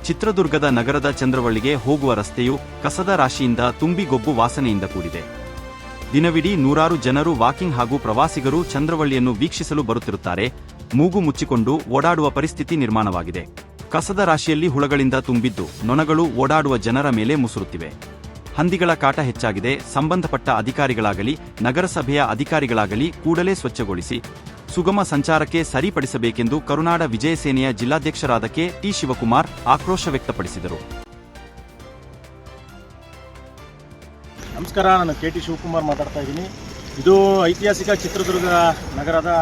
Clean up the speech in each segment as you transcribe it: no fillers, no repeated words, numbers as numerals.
ಚಿತ್ರದುರ್ಗದ ನಗರದ ಚಂದ್ರವಳ್ಳಿಗೆ ಹೋಗುವ ರಸ್ತೆಯು ಕಸದ ರಾಶಿಯಿಂದ ತುಂಬಿ ಗೊಬ್ಬು ವಾಸನೆಯಿಂದ ಕೂಡಿದೆ. ದಿನವಿಡೀ ನೂರಾರು ಜನರು ವಾಕಿಂಗ್ ಹಾಗೂ ಪ್ರವಾಸಿಗರು ಚಂದ್ರವಳ್ಳಿಯನ್ನು ವೀಕ್ಷಿಸಲು ಬರುತ್ತಿರುತ್ತಾರೆ. ಮೂಗು ಮುಚ್ಚಿಕೊಂಡು ಓಡಾಡುವ ಪರಿಸ್ಥಿತಿ ನಿರ್ಮಾಣವಾಗಿದೆ. ಕಸದ ರಾಶಿಯಲ್ಲಿ ಹುಳಗಳಿಂದ ತುಂಬಿದ್ದು ನೊಣಗಳು ಓಡಾಡುವ ಜನರ ಮೇಲೆ ಮುಸುರುತ್ತಿವೆ. ಹಂದಿಗಳ ಕಾಟ ಹೆಚ್ಚಾಗಿದೆ. ಸಂಬಂಧಪಟ್ಟ ಅಧಿಕಾರಿಗಳಾಗಲಿ ನಗರಸಭೆಯ ಅಧಿಕಾರಿಗಳಾಗಲಿ ಕೂಡಲೇ ಸ್ವಚ್ಛಗೊಳಿಸಿ ಸುಗಮ ಸಂಚಾರಕ್ಕೆ ಸರಿಪಡಿಸಬೇಕೆಂದು ಕರುನಾಡ ವಿಜಯ ಸೇನೆಯ ಜಿಲ್ಲಾಧ್ಯಕ್ಷರಾದ ಕೆ.ಟಿ. ಶಿವಕುಮಾರ್ ಆಕ್ರೋಶ ವ್ಯಕ್ತಪಡಿಸಿದರು. ನಮಸ್ಕಾರ, ನಾನು ಕೆ.ಟಿ. ಶಿವಕುಮಾರ್ ಮಾತಾಡ್ತಾ ಇದ್ದೀನಿ. ಇದು ಐತಿಹಾಸಿಕ ಚಿತ್ರದುರ್ಗ ನಗರದ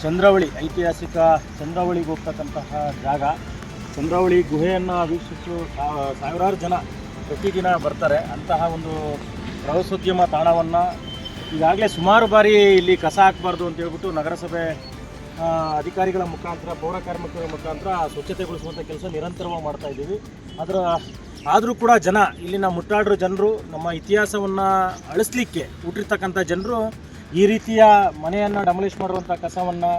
ಚಂದ್ರವಳ್ಳಿ, ಐತಿಹಾಸಿಕ ಚಂದ್ರವಳ್ಳಿಗೆ ಹೋಗ್ತಕ್ಕಂತಹ ಜಾಗ. ಚಂದ್ರವಳ್ಳಿ ಗುಹೆಯನ್ನು ವೀಕ್ಷಿಸಲು ಸಾವಿರಾರು ಜನ ಪ್ರತಿದಿನ ಬರ್ತಾರೆ. ಅಂತಹ ಒಂದು ಪ್ರವಾಸೋದ್ಯಮ ತಾಣವನ್ನು ಈಗಾಗಲೇ ಸುಮಾರು ಬಾರಿ ಇಲ್ಲಿ ಕಸ ಹಾಕಬಾರ್ದು ಅಂತ ಹೇಳ್ಬಿಟ್ಟು ನಗರಸಭೆ ಅಧಿಕಾರಿಗಳ ಮುಖಾಂತರ, ಪೌರ ಕಾರ್ಮಿಕರ ಮುಖಾಂತರ ಸ್ವಚ್ಛತೆಗೊಳಿಸುವಂಥ ಕೆಲಸ ನಿರಂತರವಾಗಿ ಮಾಡ್ತಾ ಇದ್ದೀವಿ. ಆದರೂ ಕೂಡ ಜನ, ಇಲ್ಲಿನ ಮುಟ್ಟಾಡ್ರ ಜನರು, ನಮ್ಮ ಇತಿಹಾಸವನ್ನು ಅಳಿಸ್ಲಿಕ್ಕೆ ಹುಟ್ಟಿರ್ತಕ್ಕಂಥ ಜನರು ಈ ರೀತಿಯ ಮನೆಯನ್ನು ಡಮಲಿಷ್ ಮಾಡುವಂಥ ಕಸವನ್ನು,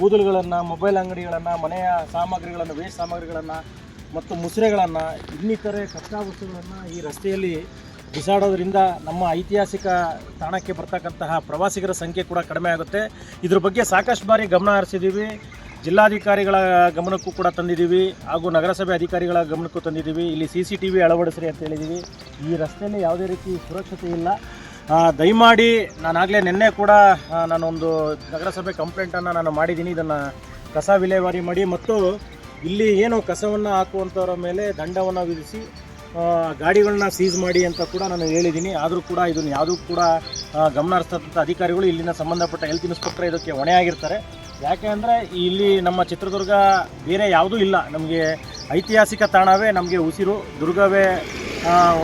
ಕೂದಲುಗಳನ್ನು, ಮೊಬೈಲ್ ಅಂಗಡಿಗಳನ್ನು, ಮನೆಯ ಸಾಮಗ್ರಿಗಳನ್ನು, ವೇಸ್ಟ್ ಸಾಮಗ್ರಿಗಳನ್ನು ಮತ್ತು ಮುಸುರೆಗಳನ್ನು, ಇನ್ನಿತರೆ ಕಚ್ಚಾ ವಸ್ತುಗಳನ್ನು ಈ ರಸ್ತೆಯಲ್ಲಿ ಬಿಸಾಡೋದ್ರಿಂದ ನಮ್ಮ ಐತಿಹಾಸಿಕ ತಾಣಕ್ಕೆ ಬರ್ತಕ್ಕಂತಹ ಪ್ರವಾಸಿಗರ ಸಂಖ್ಯೆ ಕೂಡ ಕಡಿಮೆ ಆಗುತ್ತೆ. ಇದ್ರ ಬಗ್ಗೆ ಸಾಕಷ್ಟು ಬಾರಿ ಗಮನ ಹರಿಸಿದ್ದೀವಿ. ಜಿಲ್ಲಾಧಿಕಾರಿಗಳ ಗಮನಕ್ಕೂ ಕೂಡ ತಂದಿದ್ದೀವಿ, ಹಾಗೂ ನಗರಸಭೆ ಅಧಿಕಾರಿಗಳ ಗಮನಕ್ಕೂ ತಂದಿದ್ದೀವಿ. ಇಲ್ಲಿ CCTV ಅಳವಡಿಸ್ರಿ ಅಂತ ಹೇಳಿದ್ದೀವಿ. ಈ ರಸ್ತೆಯಲ್ಲಿ ಯಾವುದೇ ರೀತಿ ಸುರಕ್ಷತೆ ಇಲ್ಲ. ದಯಮಾಡಿ, ನಾನಾಗಲೇ ನಿನ್ನೆ ಕೂಡ ನಾನೊಂದು ನಗರಸಭೆ ಕಂಪ್ಲೇಂಟನ್ನು ನಾನು ಮಾಡಿದ್ದೀನಿ. ಇದನ್ನು ಕಸ ವಿಲೇವಾರಿ ಮಾಡಿ ಮತ್ತು ಇಲ್ಲಿ ಏನು ಕಸವನ್ನು ಹಾಕುವಂಥವ್ರ ಮೇಲೆ ದಂಡವನ್ನು ವಿಧಿಸಿ ಗಾಡಿಗಳನ್ನ ಸೀಸ್ ಮಾಡಿ ಅಂತ ಕೂಡ ನಾನು ಹೇಳಿದ್ದೀನಿ. ಆದರೂ ಕೂಡ ಇದನ್ನು ಯಾವುದೂ ಕೂಡ ಗಮನ ಹರಿಸ್ತಕ್ಕಂಥ ಅಧಿಕಾರಿಗಳು, ಇಲ್ಲಿನ ಸಂಬಂಧಪಟ್ಟ ಹೆಲ್ತ್ ಇನ್ಸ್ಪೆಕ್ಟರ್ ಇದಕ್ಕೆ ಹೊಣೆಯಾಗಿರ್ತಾರೆ. ಯಾಕೆ ಅಂದರೆ ಇಲ್ಲಿ ನಮ್ಮ ಚಿತ್ರದುರ್ಗ ಬೇರೆ ಯಾವುದೂ ಇಲ್ಲ. ನಮಗೆ ಐತಿಹಾಸಿಕ ತಾಣವೇ ನಮಗೆ ಉಸಿರು, ದುರ್ಗವೇ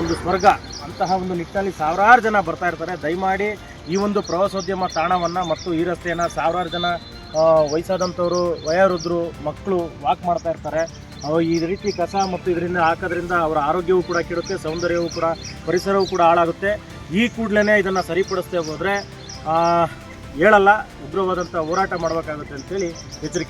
ಒಂದು ಸ್ವರ್ಗ. ಅಂತಹ ಒಂದು ನಿಟ್ಟಿನಲ್ಲಿ ಸಾವಿರಾರು ಜನ ಬರ್ತಾ ಇರ್ತಾರೆ. ದಯಮಾಡಿ ಈ ಒಂದು ಪ್ರವಾಸೋದ್ಯಮ ತಾಣವನ್ನು ಮತ್ತು ಈ ರಸ್ತೆಯನ್ನು ಸಾವಿರಾರು ಜನ ವಯಸ್ಸಾದಂಥವರು, ವಯೋವೃದ್ಧರು, ಮಕ್ಕಳು ವಾಕ್ ಮಾಡ್ತಾ ಇರ್ತಾರೆ. ಈ ರೀತಿ ಕಸ ಮತ್ತು ಇದರಿಂದ ಹಾಕೋದ್ರಿಂದ ಅವರ ಆರೋಗ್ಯವೂ ಕೂಡ ಕೆಡುತ್ತೆ, ಸೌಂದರ್ಯವೂ ಕೂಡ, ಪರಿಸರವೂ ಕೂಡ ಹಾಳಾಗುತ್ತೆ. ಈ ಕೂಡಲೇ ಇದನ್ನು ಸರಿಪಡಿಸದೆ ಹೋದರೆ ಹೇಳಲ್ಲ, ಉಗ್ರವಾದಂಥ ಹೋರಾಟ ಮಾಡಬೇಕಾಗುತ್ತೆ ಅಂತೇಳಿ ಎಚ್ಚರಿಕೆ.